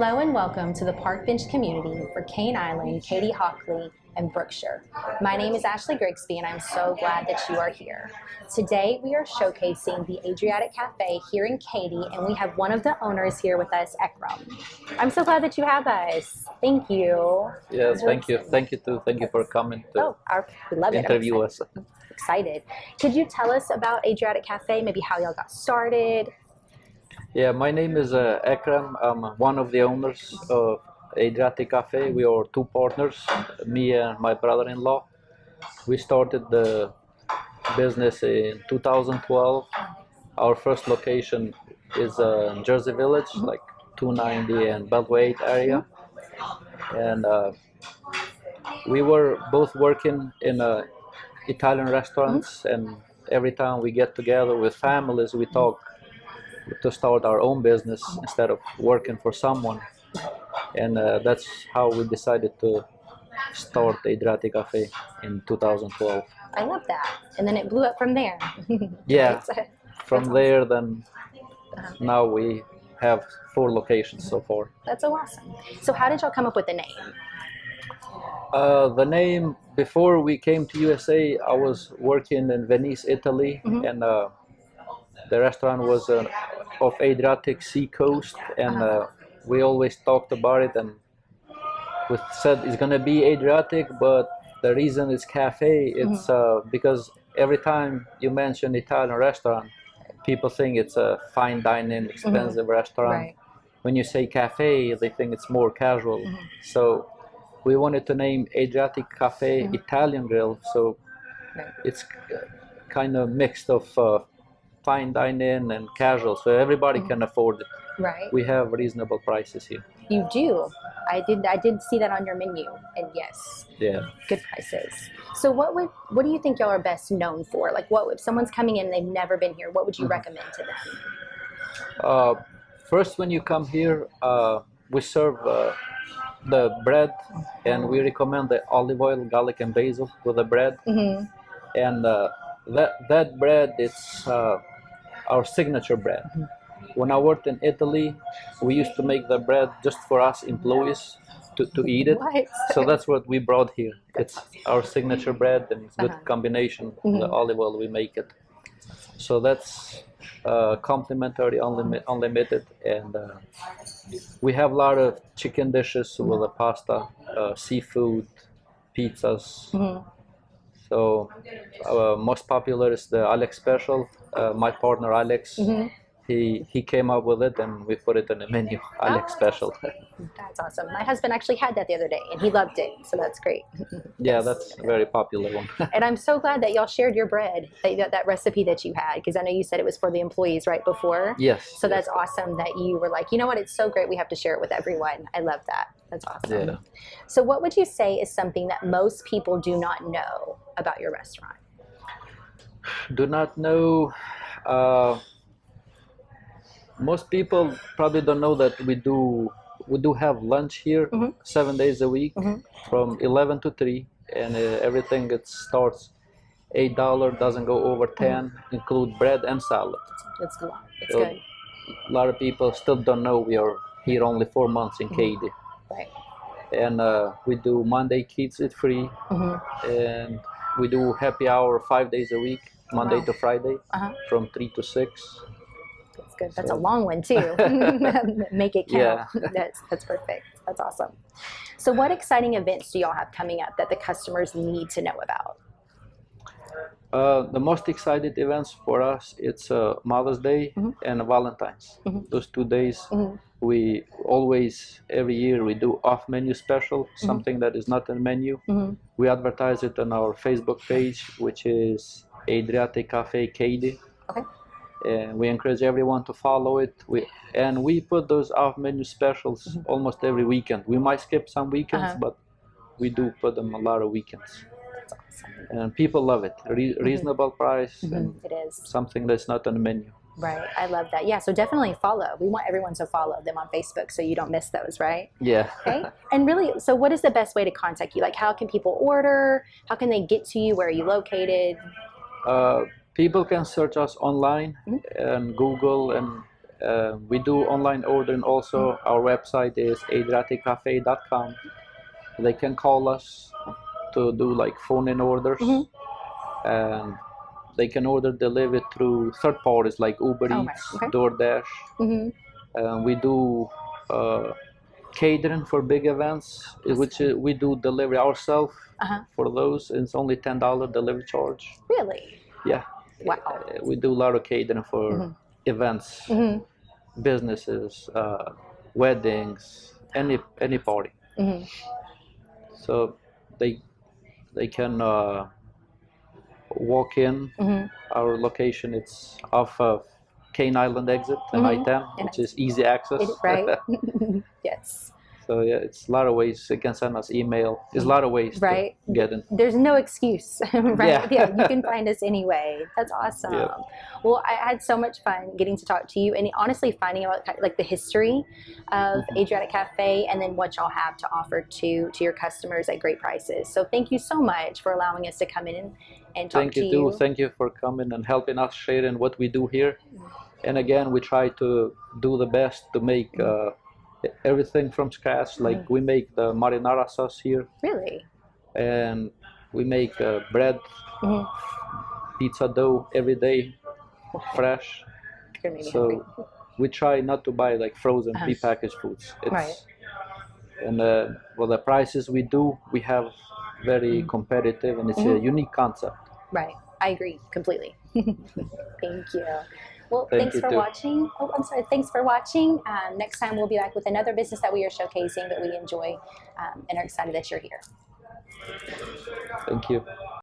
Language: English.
Hello and welcome to the Park Bench community for Cane Island, Katy Hockley, and Brookshire. My name is Ashley Grigsby and I'm so glad that you are here. Today we are showcasing the Adriatic Cafe here in Katy, and we have one of the owners here with us, Ekrem. I'm so glad that you have us. Thank you. Yes, thank you. Thank you too. Thank you for coming to we love it. interview us. Excited. Could you tell us about Adriatic Cafe, maybe how y'all got started? Yeah, my name is Ekrem. I'm one of the owners of Adriatic Cafe. We are two partners, me and my brother-in-law. We started the business in 2012. Our first location is in Jersey Village, like 290 and Beltway 8 area. And we were both working in Italian restaurants, and every time we get together with families, we talk to start our own business instead of working for someone. And that's how we decided to start Adriatic Cafe in 2012. I love that. And then it blew up from there. Yeah, from awesome. there then now we have 4 locations so far. That's so awesome. So how did y'all come up with the name? The name, before we came to USA, I was working in Venice, Italy, and the restaurant was of Adriatic Sea Coast, and we always talked about it, and we said it's gonna be Adriatic, but the reason it's cafe, it's because every time you mention Italian restaurant, people think it's a fine dining, expensive restaurant. Right. When you say cafe, they think it's more casual. So we wanted to name Adriatic Cafe Italian Grill, so it's kind of mixed of fine dining and casual, so everybody can afford it. Right. We have reasonable prices here. You do. I did see that on your menu, and yes, good prices. So what do you think y'all are best known for? Like, what if someone's coming in and they've never been here, what would you recommend to them? First, when you come here, we serve the bread, and we recommend the olive oil, garlic, and basil with the bread. And that bread, it's our signature bread. When I worked in Italy, we used to make the bread just for us employees to eat it. So that's what we brought here. It's our signature bread, and it's a good combination. The olive oil, we make it. So that's complimentary, unlimited, and we have a lot of chicken dishes with the pasta, seafood, pizzas. So most popular is the Alex special. My partner Alex, he came up with it, and we put it in the menu. Alex special. That's awesome. My husband actually had that the other day, and he loved it. So that's great. Yeah, that's a very popular one. And I'm so glad that y'all shared your bread, that recipe that you had, because I know you said it was for the employees right before. Yes. So that's awesome that you were like, you know what, it's so great, we have to share it with everyone. I love that. That's awesome. Yeah. So what would you say is something that most people do not know about your restaurant? Do not know. Most people probably don't know that we do have lunch here 7 days a week from 11 to 3, and everything it starts $8, doesn't go over 10, include bread and salad. It's good. It's So good. a lot of people still don't know we are here only 4 months in Katy. Right. And we do Monday Kids Eat Free, and we do happy hour 5 days a week, Monday to Friday, from 3 to 6. That's good. That's a long one too. Make it count. Yeah. That's perfect. That's awesome. So what exciting events do y'all have coming up that the customers need to know about? The most excited events for us, it's Mother's Day and Valentine's. Those 2 days, we always, every year, we do off-menu special, something that is not in the menu. We advertise it on our Facebook page, which is Adriatic Cafe Katy. Okay. And we encourage everyone to follow it. We put those off-menu specials almost every weekend. We might skip some weekends, but we do put them a lot of weekends. That's awesome. And people love it. Reasonable price. And it is. something that's not on the menu. Right. I love that. Yeah. So definitely follow. We want everyone to follow them on Facebook so you don't miss those, right? Yeah. Okay. And really, so what is the best way to contact you? Like, how can people order? How can they get to you? Where are you located? People can search us online and Google, and We do online ordering also. Our website is ADRIATICCAFÉ.com. They can call us to do like phone-in orders, and they can order delivered through third parties like Uber Eats, DoorDash. We do catering for big events, which we do delivery ourselves. For those, it's only $10 delivery charge. Really? Yeah. Wow. We do a lot of catering for events, businesses, weddings, any party. So they can walk in. Our location, it's off of Cane Island exit and I-10, which is easy access. Right? Yes. So yeah, it's a lot of ways. You can send us email. There's a lot of ways to get in. There's no excuse, right? Yeah, you can find us anyway. That's awesome. Yeah. Well, I had so much fun getting to talk to you, and honestly finding out like the history of Adriatic Cafe and then what y'all have to offer to your customers at great prices. So thank you so much for allowing us to come in and talk to you. Thank you too. Thank you for coming and helping us sharing what we do here. And again, we try to do the best to make everything from scratch. Like we make the marinara sauce here. Really? And we make bread, pizza dough every day, fresh. So we try not to buy like frozen prepackaged foods. It's, and well, the prices we have very competitive, and it's a unique concept. Right. I agree completely. Thank you. Well, thanks for watching. Oh, I'm sorry. Thanks for watching. Next time we'll be back with another business that we are showcasing that we enjoy and are excited that you're here. Thank you.